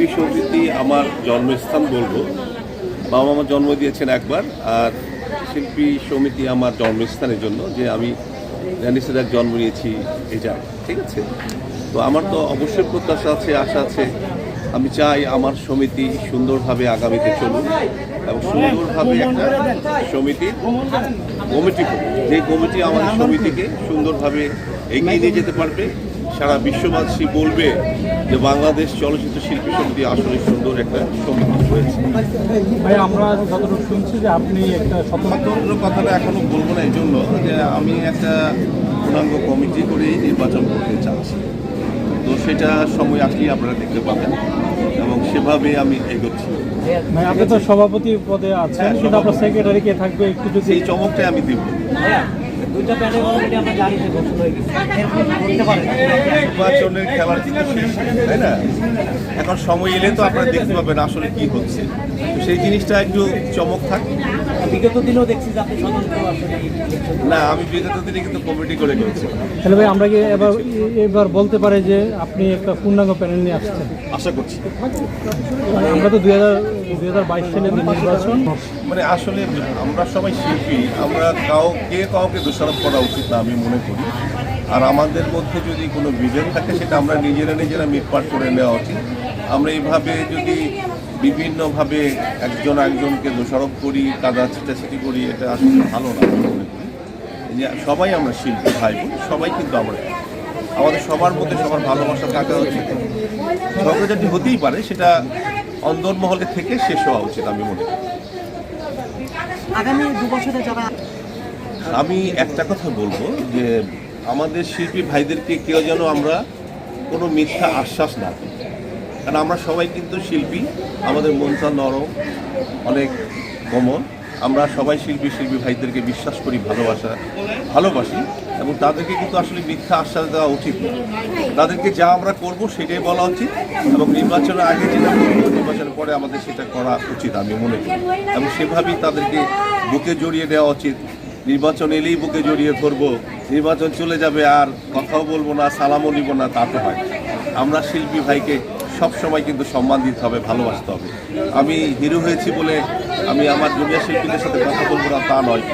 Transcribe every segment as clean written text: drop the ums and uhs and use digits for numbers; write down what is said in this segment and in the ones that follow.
শিল্পী সমিতি আমার জন্মস্থান বলবো। বাবা আমার জন্ম দিয়েছেন একবার, আর শিল্পী সমিতি আমার জন্মস্থানের জন্য যে আমি জ্ঞানীসের জন্ম নিয়েছি এই জায়গায়, ঠিক আছে। তো আমার তো অবশ্যই প্রত্যাশা আছে, আশা আছে। আমি চাই আমার সমিতি সুন্দরভাবে আগামীতে চলুক এবং সুন্দরভাবে একটা সমিতির কমিটি করুক, যে কমিটি আমাদের সমিতিকে সুন্দরভাবে এগিয়ে নিয়ে যেতে পারবে। সারা বিশ্ববাসী বলবে যে বাংলাদেশ চলচ্চিত্র শিল্পী সমিতি আসলে সুন্দর একটা সমিতি হয়েছে। ভাই আমরা যতটুকু শুনছি যে আপনি একটা স্বতন্ত্র কথাটা এখনো বলবো না, এই জন্য যে আমি একটা পূর্ণাঙ্গ কমিটি করেই নির্বাচন করতে চাচ্ছি। তো সেটা সময় আসলেই আপনারা দেখতে পাবেন এবং সেভাবে আমি এগোচ্ছি। ভাই আপনি তো সভাপতি পদে আছেন, কিন্তু আপনার সেক্রেটারি কে থাকবে একটু যদি এই চমকটাই আমি দিব। দুইটা প্যানেল অলরেডি আমরা জানি যে ঘোষণা হয়ে গেছে, বলতে পারেন নির্বাচনের খেলার কিন্তু শেষ, তাই না? এখন সময় এলে তো আপনারা দেখতে পাবেন আসলে কি হচ্ছে। তো সেই জিনিসটা একটু চমক থাক। বিগত দিনেও দেখছি যে আপনি স্বতন্ত্র আসলে না, আমি বিগত দিনে কিন্তু কমিটি করে গেছি। তাহলে ভাই আমরা কি এবার বলতে পারি যে আপনি একটা পূর্ণাঙ্গ প্যানেল নিয়ে আসছেন? আশা করছি। আমরা তো 2022 সালে নির্বাচন, মানে আসলে আমরা সবাই শিল্পী, আমরা কাউকে দোষারোপ করা উচিত না আমি মনে করি। আর আমাদের মধ্যে যদি কোনো বিভেদ থাকে সেটা আমরা নিজেরা মিটপাট করে নেওয়া উচিত। আমরা এইভাবে যদি বিভিন্নভাবে একজনকে দোষারোপ করি, কাদা ছিটাছিটি করি, এটা আসলে ভালো না আমি মনে করি। যে সবাই আমরা শিল্পী ভাই বোন, সবাই কিন্তু আমাদের সবার মধ্যে সবার ভালোবাসা থাকা উচিত। ঝগড়াঝাটি হতেই পারে, সেটা অন্দরমহলে থেকে শেষ হওয়া উচিত আমি মনে করি। আগামী 2 বছরে যারা আমি একটা কথা বলবো যে আমাদের শিল্পী ভাইদেরকে কেউ যেন আমরা কোনো মিথ্যা আশ্বাস না দিই, কারণ আমরা সবাই কিন্তু শিল্পী, আমাদের মনটা নরম, অনেক কোমল। আমরা সবাই শিল্পী ভাইদেরকে বিশ্বাস করি, ভালোবাসি এবং তাদেরকে কিন্তু আসলে মিথ্যা আশ্বাস দেওয়া উচিত না। তাদেরকে যা আমরা করব সেটাই বলা উচিত এবং নির্বাচনের আগে যেটা করবো নির্বাচনের পরে আমাদের সেটা করা উচিত আমি মনে করি। এবং সেভাবেই তাদেরকে বুকে জড়িয়ে দেওয়া উচিত। নির্বাচন এলেই বুকে জড়িয়ে ধরবো, নির্বাচন চলে যাবে আর কথাও বলবো না, সালামও নিব না, তা তো হয়। আমরা শিল্পী ভাইকে সবসময় কিন্তু সম্মান দিতে হবে, ভালোবাসতে হবে। আমি হিরো হয়েছি বলে আমি আমার জুনিয়র শিল্পীদের সাথে কথা বলবো না তা নয়।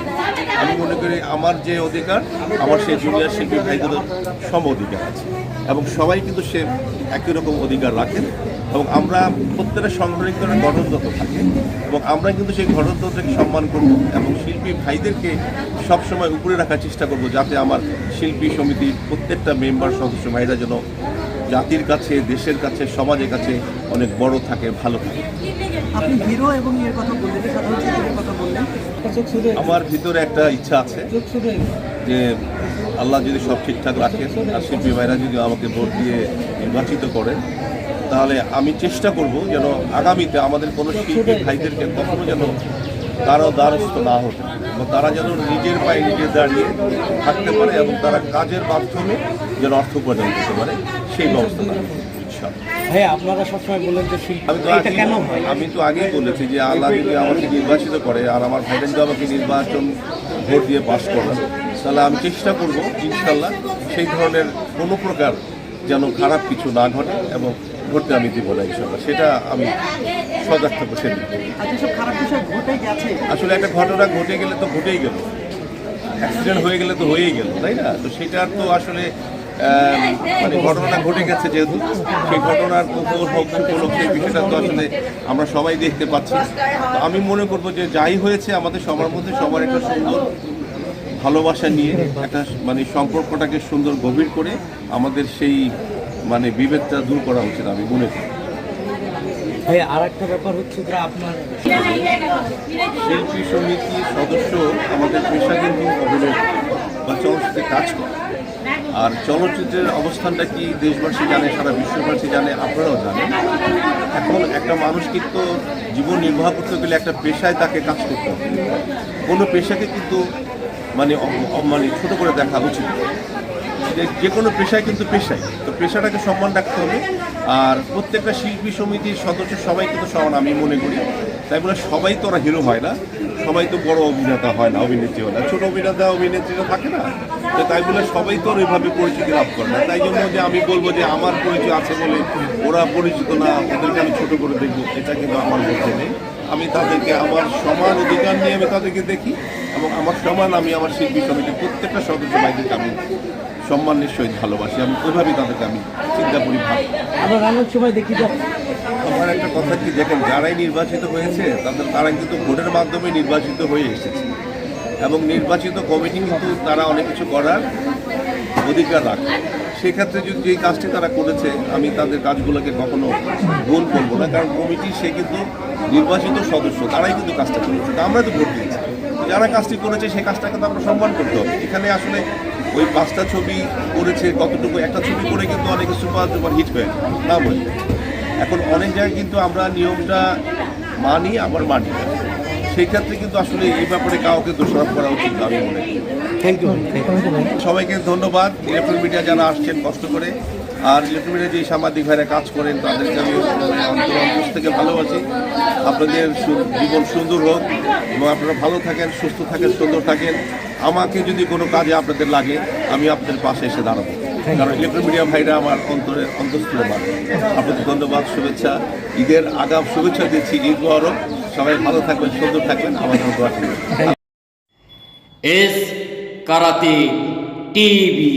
আমি মনে করি আমার যে অধিকার, আমার সেই জুনিয়র শিল্পী ভাইদেরও সম অধিকার আছে এবং সবাই কিন্তু সে একই রকম অধিকার রাখেন এবং আমরা প্রত্যেকটা সংগঠনিক গঠনতন্ত্র থাকে এবং আমরা কিন্তু সেই গঠনতন্ত্রকে সম্মান করব এবং শিল্পী ভাইদেরকে সবসময় উপরে রাখার চেষ্টা করব, যাতে আমার শিল্পী সমিতির প্রত্যেকটা মেম্বার সদস্য ভাইরা যেন জাতির কাছে, দেশের কাছে, সমাজের কাছে অনেক বড় থাকে, ভালো থাকে। আপনি হিরো এবং এর কথা বললেন, সাধারণ কথা বললেন, আমার ভিতরে একটা ইচ্ছা আছে যে আল্লাহ যদি সব ঠিকঠাক রাখে আর শিল্পী ভাইরা যদি আমাকে ভোট দিয়ে নির্বাচিত করেন, তাহলে আমি চেষ্টা করব যেন আগামীতে আমাদের কোনো শিল্পী ভাইদেরকে কখনো যেন কারো দ্বারস্থ না হতে, এবং তারা যেন নিজের পায়ে নিজে দাঁড়িয়ে থাকতে পারে এবং তারা কাজের মাধ্যমে যেন অর্থ উপার্জন করতে পারে, সেই ব্যবস্থা না। হ্যাঁ, আপনারা সবসময় বলেন যে আমি তো আগেই বলেছি যে আল্লাহ যদি আমাকে নির্বাচিত করে আর আমার ভাইরা যদি আমাকে নির্বাচন ভোট দিয়ে পাস করেন, তাহলে আমি চেষ্টা করব ইনশাল্লাহ সেই ধরনের কোনো প্রকার যেন খারাপ কিছু না ঘটে এবং ঘটতে আমি দিব না ইনশাল্লাহ। সেটা আমি সজাগ থাকবো সেদিন। আসলে একটা ঘটনা ঘটে গেলে তো ঘটেই গেল, অ্যাক্সিডেন্ট হয়ে গেলে তো হয়েই গেল, তাই না? তো সেটার তো আসলে মানে ঘটনা ঘটে গেছে যেহেতু, সেই ঘটনার উপলক্ষে বিষয়টা তো আসলে আমরা সবাই দেখতে পাচ্ছি। তো আমি মনে করবো যে যাই হয়েছে আমাদের সবার মধ্যে সবার একটা সুন্দর ভালোবাসা নিয়ে একটা মানে সম্পর্কটাকে সুন্দর গভীর করে আমাদের সেই মানে বিভেদটা দূর করা উচিত আমি মনে করি। ভাই আর একটা ব্যাপার হচ্ছে যে আপনার শিল্পী সমিতির সদস্য আমাদের পেশা কিন্তু অভিনয় বা চলচ্চিত্রে কাজ করে। আর চলচ্চিত্রের অবস্থানটা কি দেশবাসী জানে, সারা বিশ্ববাসী জানে, আপনারাও জানেন। এখন একটা মানুষ কিন্তু জীবন নির্বাহ করতে গেলে একটা পেশায় তাকে কাজ করতে হবে। কোনো পেশাকে কিন্তু মানে ছোট করে দেখা উচিত। যে কোনো পেশায় কিন্তু পেশাই, তো পেশাটাকে সম্মান রাখতে হবে। আর প্রত্যেকটা শিল্পী সমিতির সদস্য সবাই কিন্তু সমান আমি মনে করি। তাই বলে সবাই তো ওরা হিরো হয় না, সবাই তো বড় অভিনেতা হয় না, অভিনেত্রী হয় না, ছোট অভিনেতা অভিনেত্রীরা থাকে না। তো তাই বলে সবাই তো আর ওইভাবে পরিচিতি লাভ করে না। তাই জন্য যে আমি বলবো যে আমার পরিচয় আছে বলে ওরা পরিচিত না, ওদেরকে আমি ছোট করে দেখবো, এটা কিন্তু আমার মধ্যে নেই। আমি তাদেরকে আমার সমান অধিকার নিয়ে আমি তাদেরকে দেখি, এবং আমার সমান আমি আমার শিল্পী সমিতির প্রত্যেকটা সদস্য ভাইদেরকে আমি সম্মানের সহিত ভালোবাসি। আমি ওইভাবেই তাদেরকে আমি চিন্তা করি, ভাবি। আমরা রান্নার সময় দেখি যে আমার একটা কথা কি, দেখেন যারাই নির্বাচিত হয়েছে তারা কিন্তু ভোটের মাধ্যমে নির্বাচিত হয়ে এসেছে, এবং নির্বাচিত কমিটি কিন্তু তারা অনেক কিছু করার অধিকার রাখে। সেক্ষেত্রে যদি এই কাজটি তারা করেছে, আমি তাদের কাজগুলোকে কখনো ভুল বলবো না, কারণ কমিটি সে কিন্তু নির্বাচিত সদস্য, তারাই কিন্তু কাজটা করেছে, তা আমরা তো ভোট দিয়েছি। যারা কাজটি করেছে সেই কাজটাকে তো আমরা সম্মান করতে হবে। এখানে আসলে ওই 5টা ছবি করেছে, কতটুকু একটা ছবি করে কিন্তু অনেক সুপার ডুপার হিট হয়ে না বলে। এখন অনেক জায়গায় কিন্তু আমরা নিয়মটা মানি আবার মানি না, সেই ক্ষেত্রে কিন্তু আসলে এই ব্যাপারে কাউকে দোষারোপ করা উচিত না, আমি মনে করি। Thank you. সবাইকে ধন্যবাদ, ইলেকট্রনিক মিডিয়া যারা আসছেন কষ্ট করে, আর ইলেকট্রনিক মিডিয়া যে সাংবাদিক ভাইরা কাজ করেন তাদেরকে আমি অন্তর থেকে ভালোবাসি। আপনাদের জীবন সুন্দর হোক, এবং আপনারা ভালো থাকেন, সুস্থ থাকেন, সুন্দর থাকেন। আমাকে যদি কোনো কাজে আপনাদের লাগে, আমি আপনাদের পাশে এসে দাঁড়াবো, কারণ ইলেকট্রনিক মিডিয়া ভাইরা আমার অন্তঃস্থলে মানুষ। আপনাদের ধন্যবাদ, শুভেচ্ছা, ঈদের আগাম শুভেচ্ছা দিচ্ছি। ঈদ মুবারক, সবাই ভালো থাকবেন, সুন্দর থাকবেন, আমাদের দোয়া করবেন। S karate TV.